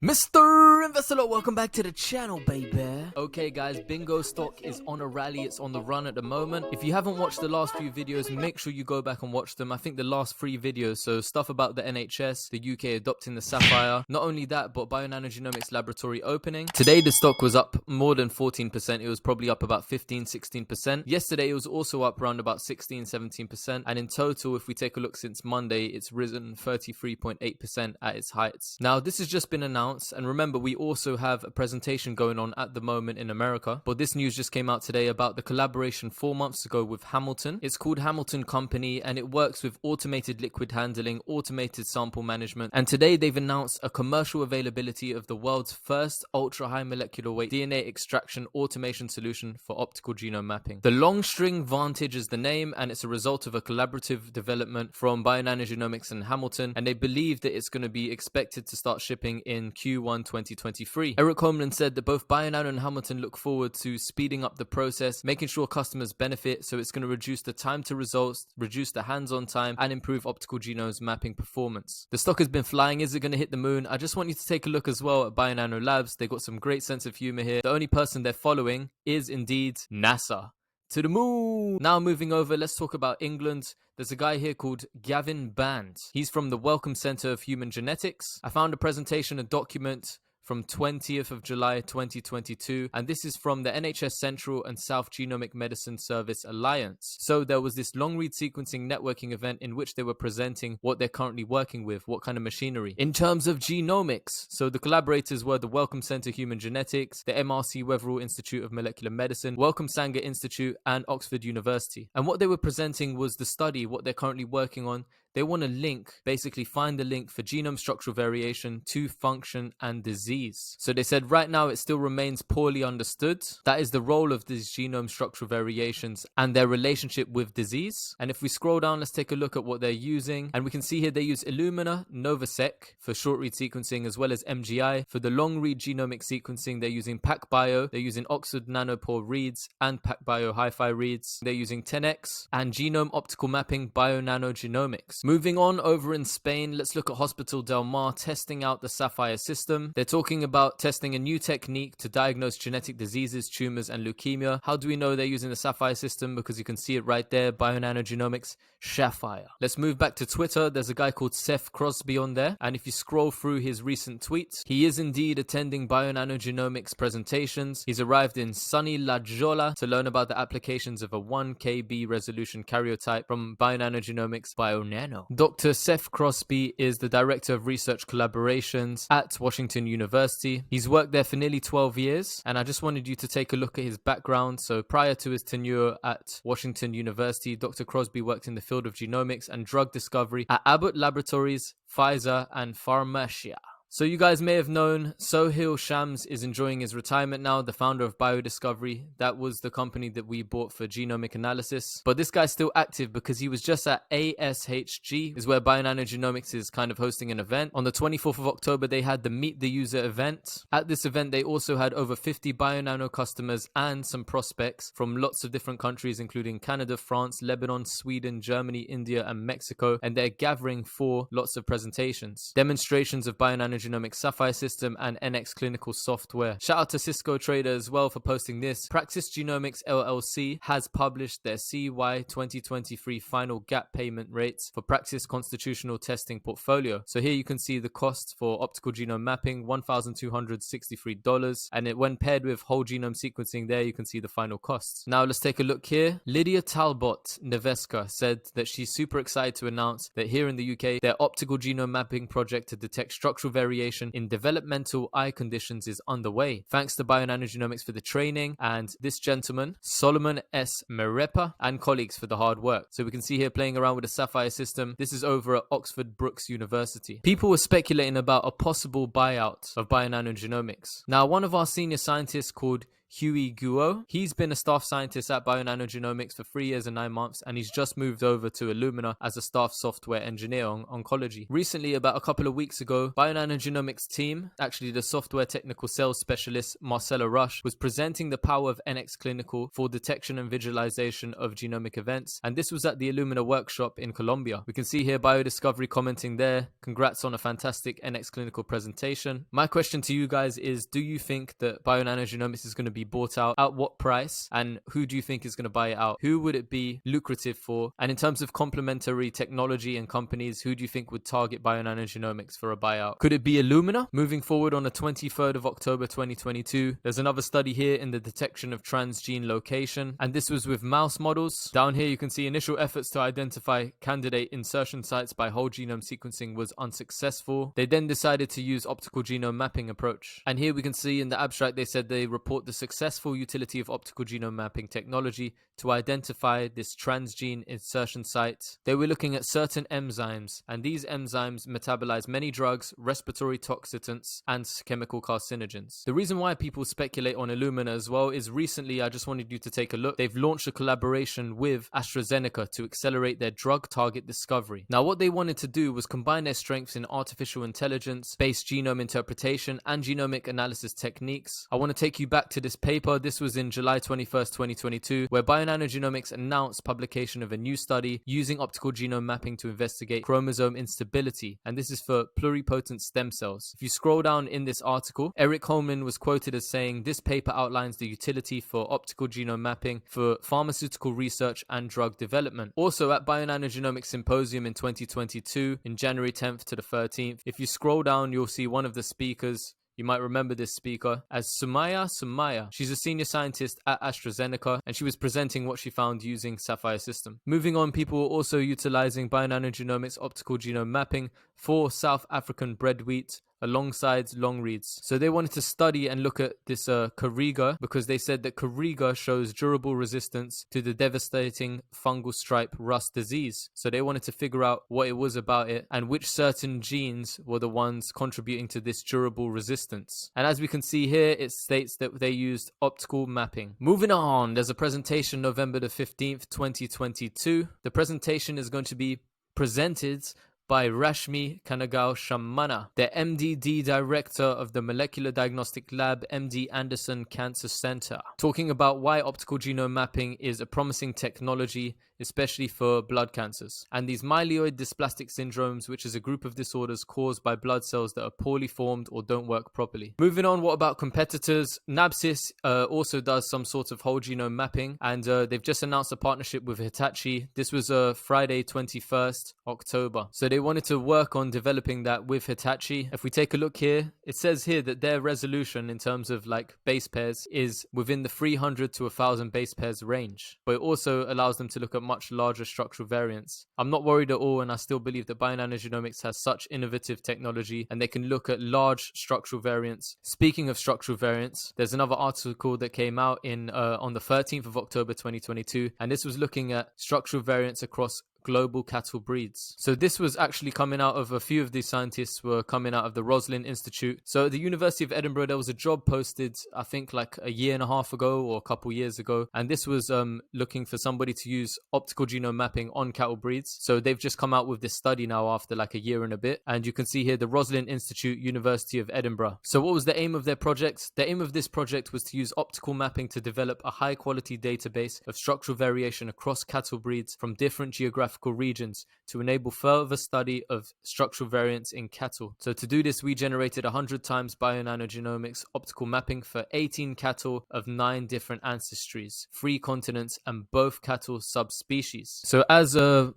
Mr. Investor, welcome back to the channel, baby. Okay guys, BNGO Stock is on a rally. It's on the run at the moment. If you haven't watched the last few videos, make sure you go back and watch them. I think the last 3 videos, so stuff about the NHS, the UK adopting the Sapphire. Not only that, but Bionano Genomics laboratory opening. Today the stock was up more than 14%. It was probably up about 15-16%. Yesterday it was also up around about 16-17%. And in total, if we take a look since Monday, it's risen 33.8% at its heights. Now this has just been announced. And remember, we also have a presentation going on at the moment in America. But this news just came out today about the collaboration 4 months ago with Hamilton. It's called Hamilton Company and it works with automated liquid handling, automated sample management. And today they've announced a commercial availability of the world's first ultra high molecular weight DNA extraction automation solution for optical genome mapping. The Long String Vantage is the name, and it's a result of a collaborative development from Bionano Genomics and Hamilton. And they believe that it's going to be expected to start shipping in Q1 2023. Eric Homeland said that both Bionano and Hamilton look forward to speeding up the process, making sure customers benefit, so it's going to reduce the time to results, reduce the hands-on time, and improve optical genomes mapping performance. The stock has been flying. Is it going to hit the moon? I just want you to take a look as well at Bionano Labs. They got some great sense of humor here. The only person they're following is indeed NASA. To the moon! Now moving over, let's talk about England. There's a guy here called Gavin Band. He's from the Wellcome Center of Human Genetics. I found a presentation, a document from 20th of July 2022, and this is from the NHS Central and South Genomic Medicine Service Alliance. So there was this long read sequencing networking event in which they were presenting what they're currently working with, what kind of machinery. In terms of genomics, so the collaborators were the Wellcome Center Human Genetics, the MRC Wetherell Institute of Molecular Medicine, Wellcome Sanger Institute, and Oxford University. And what they were presenting was the study, what they're currently working on. They want to link, basically find the link for genome structural variation to function and disease. So they said right now it still remains poorly understood. That is the role of these genome structural variations and their relationship with disease. And if we scroll down, let's take a look at what they're using. And we can see here they use Illumina Novasec for short read sequencing, as well as MGI. For the long read genomic sequencing, they're using PacBio, they're using Oxford Nanopore reads and PacBio Hi-Fi reads. They're using 10x and genome optical mapping Bionano Genomics. Moving on, over in Spain, let's look at Hospital Del Mar testing out the Sapphire system. They're talking about testing a new technique to diagnose genetic diseases, tumors, and leukemia. How do we know they're using the Sapphire system? Because you can see it right there, Bionano Genomics, Sapphire. Let's move back to Twitter. There's a guy called Seth Crosby on there, and if you scroll through his recent tweets, he is indeed attending Bionano Genomics presentations. He's arrived in sunny La Jolla to learn about the applications of a 1 kb resolution karyotype from Bionano Genomics Bionano. Dr. Seth Crosby is the Director of Research Collaborations at Washington University. He's worked there for nearly 12 years, and I just wanted you to take a look at his background. So prior to his tenure at Washington University, Dr. Crosby worked in the field of genomics and drug discovery at Abbott Laboratories, Pfizer, and Pharmacia. So you guys may have known Sohail Shams is enjoying his retirement now, the founder of BioDiscovery. That was the company that we bought for genomic analysis. But this guy's still active because he was just at ASHG, is where Bionano Genomics is kind of hosting an event. On the 24th of October, they had the Meet the User event. At this event, they also had over 50 Bionano customers and some prospects from lots of different countries, including Canada, France, Lebanon, Sweden, Germany, India, and Mexico. And they're gathering for lots of presentations. Demonstrations of Bionano Genomics Sapphire system and NX clinical software. Shout out to Cisco Trader as well for posting this. Praxis Genomics LLC has published their CY 2023 final gap payment rates for Praxis constitutional testing portfolio. So here you can see the cost for optical genome mapping, $1,263, and when paired with whole genome sequencing there, you can see the final costs. Now let's take a look here. Lydia Talbot Neveska said that she's super excited to announce that here in the UK, their optical genome mapping project to detect structural variation in developmental eye conditions is underway. Thanks to Bionano Genomics for the training, and this gentleman, Solomon S. Merepa, and colleagues for the hard work. So we can see here playing around with the Sapphire system. This is over at Oxford Brookes University. People were speculating about a possible buyout of Bionano Genomics. Now, one of our senior scientists called Huey Guo. He's been a staff scientist at Bionano Genomics for 3 years and 9 months, and he's just moved over to Illumina as a staff software engineer on oncology. Recently, about a couple of weeks ago, Bionano Genomics team, actually the software technical sales specialist Marcella Rush, was presenting the power of NX Clinical for detection and visualization of genomic events, and this was at the Illumina workshop in Colombia. We can see here Biodiscovery commenting there, congrats on a fantastic NX Clinical presentation. My question to you guys is, do you think that Bionano Genomics is going to be bought out? At what price? And who do you think is going to buy it out? Who would it be lucrative for? And in terms of complementary technology and companies, who do you think would target Bionano Genomics for a buyout? Could it be Illumina? Moving forward on the 23rd of October 2022, there's another study here in the detection of transgene location, and this was with mouse models. Down here you can see initial efforts to identify candidate insertion sites by whole genome sequencing was unsuccessful. They then decided to use optical genome mapping approach. And here we can see in the abstract they said they report the successful utility of optical genome mapping technology to identify this transgene insertion site. They were looking at certain enzymes, and these enzymes metabolize many drugs, respiratory toxicants, and chemical carcinogens. The reason why people speculate on Illumina as well is recently, I just wanted you to take a look, they've launched a collaboration with AstraZeneca to accelerate their drug target discovery. Now what they wanted to do was combine their strengths in artificial intelligence, based genome interpretation, and genomic analysis techniques. I want to take you back to this paper. This was in July 21st, 2022, where Bionano Genomics announced publication of a new study using optical genome mapping to investigate chromosome instability, and this is for pluripotent stem cells. If you scroll down in this article, Eric Holman was quoted as saying, "This paper outlines the utility for optical genome mapping for pharmaceutical research and drug development." Also at Bionano Genomics Symposium in 2022, in January 10th to the 13th, if you scroll down, you'll see one of the speakers. You might remember this speaker as Sumaya. She's a senior scientist at AstraZeneca, and she was presenting what she found using Sapphire System. Moving on, people were also utilizing Bionano Genomics optical genome mapping for South African bread wheat alongside long reads. So they wanted to study and look at this Kariga, because they said that Kariga shows durable resistance to the devastating fungal stripe rust disease. So they wanted to figure out what it was about it and which certain genes were the ones contributing to this durable resistance. And as we can see here, it states that they used optical mapping. Moving on, there's a presentation November the 15th, 2022. The presentation is going to be presented by Rashmi Kanagal-Shamanna, the MDD director of the Molecular Diagnostic Lab, MD Anderson Cancer Center, talking about why optical genome mapping is a promising technology, especially for blood cancers, and these myeloid dysplastic syndromes, which is a group of disorders caused by blood cells that are poorly formed or don't work properly. Moving on, what about competitors? Nabsys also does some sort of whole genome mapping, and they've just announced a partnership with Hitachi. This was Friday 21st October. So they wanted to work on developing that with Hitachi. If we take a look here, it says here that their resolution in terms of like base pairs is within the 300 to 1000 base pairs range, but it also allows them to look at much larger structural variants. I'm not worried at all, and I still believe that Bionano Genomics has such innovative technology and they can look at large structural variants. Speaking of structural variants, there's another article that came out in on the 13th of October 2022, and this was looking at structural variants across global cattle breeds. So this was actually coming out of, a few of these scientists were coming out of the Roslin Institute. So at the University of Edinburgh, there was a job posted, I think like a year and a half ago or a couple years ago, and this was looking for somebody to use optical genome mapping on cattle breeds. So they've just come out with this study now after like a year and a bit, and you can see here the Roslin Institute, University of Edinburgh. So what was the aim of their project? The aim of this project was to use optical mapping to develop a high quality database of structural variation across cattle breeds from different geographical regions to enable further study of structural variants in cattle. So to do this, we generated 100 times Bionano Genomics optical mapping for 18 cattle of 9 different ancestries, 3 continents, and both cattle subspecies. So as Bionano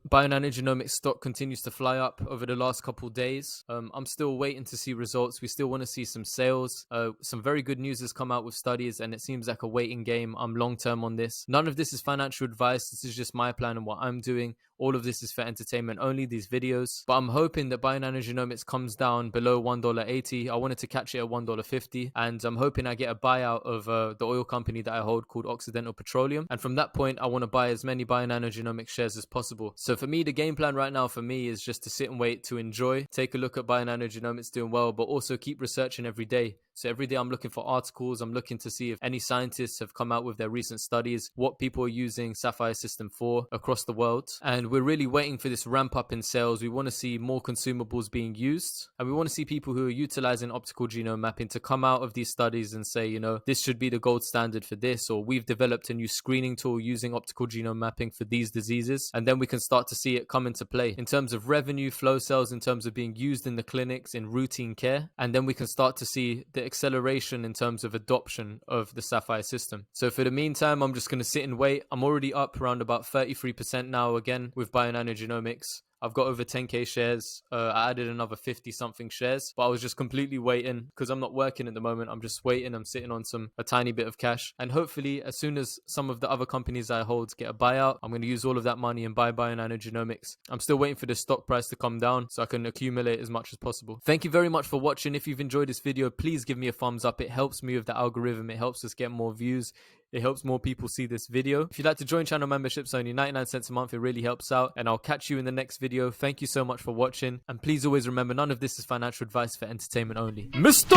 Genomics stock continues to fly up over the last couple days, I'm still waiting to see results. We still want to see some sales. Some very good news has come out with studies, and it seems like a waiting game. I'm long term on this. None of this is financial advice. This is just my plan and what I'm doing. All of this is for entertainment only, these videos. But I'm hoping that Bionano Genomics comes down below $1.80. I wanted to catch it at $1.50. And I'm hoping I get a buyout of the oil company that I hold called Occidental Petroleum. And from that point, I want to buy as many Bionano Genomics shares as possible. So for me, the game plan right now for me is just to sit and wait, to enjoy, take a look at Bionano Genomics doing well, but also keep researching every day So every day I'm looking for articles. I'm looking to see if any scientists have come out with their recent studies, what people are using Sapphire system for across the world. And we're really waiting for this ramp up in sales. We want to see more consumables being used, and we want to see people who are utilizing optical genome mapping to come out of these studies and say, you know, this should be the gold standard for this, or we've developed a new screening tool using optical genome mapping for these diseases. And then we can start to see it come into play in terms of revenue, flow cells, in terms of being used in the clinics in routine care. And then we can start to see the acceleration in terms of adoption of the Sapphire system. So for the meantime, I'm just going to sit and wait. I'm already up around about 33% now again with Bionano Genomics. I've got over 10k shares. I added another 50 something shares, but I was just completely waiting because I'm not working at the moment. I'm just waiting. I'm sitting on a tiny bit of cash, and hopefully as soon as some of the other companies I hold get a buyout, I'm going to use all of that money and buy Bionano Genomics. I'm still waiting for the stock price to come down so I can accumulate as much as possible. Thank you very much for watching. If you've enjoyed this video, please give me a thumbs up. It helps me with the algorithm. It helps us get more views. It helps more people see this video. If you'd like to join channel memberships, only 99 cents a month. It really helps out. And I'll catch you in the next video. Thank you so much for watching. And please always remember, none of this is financial advice, for entertainment only. Mr.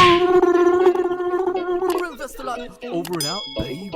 Investor Life, over and out, baby.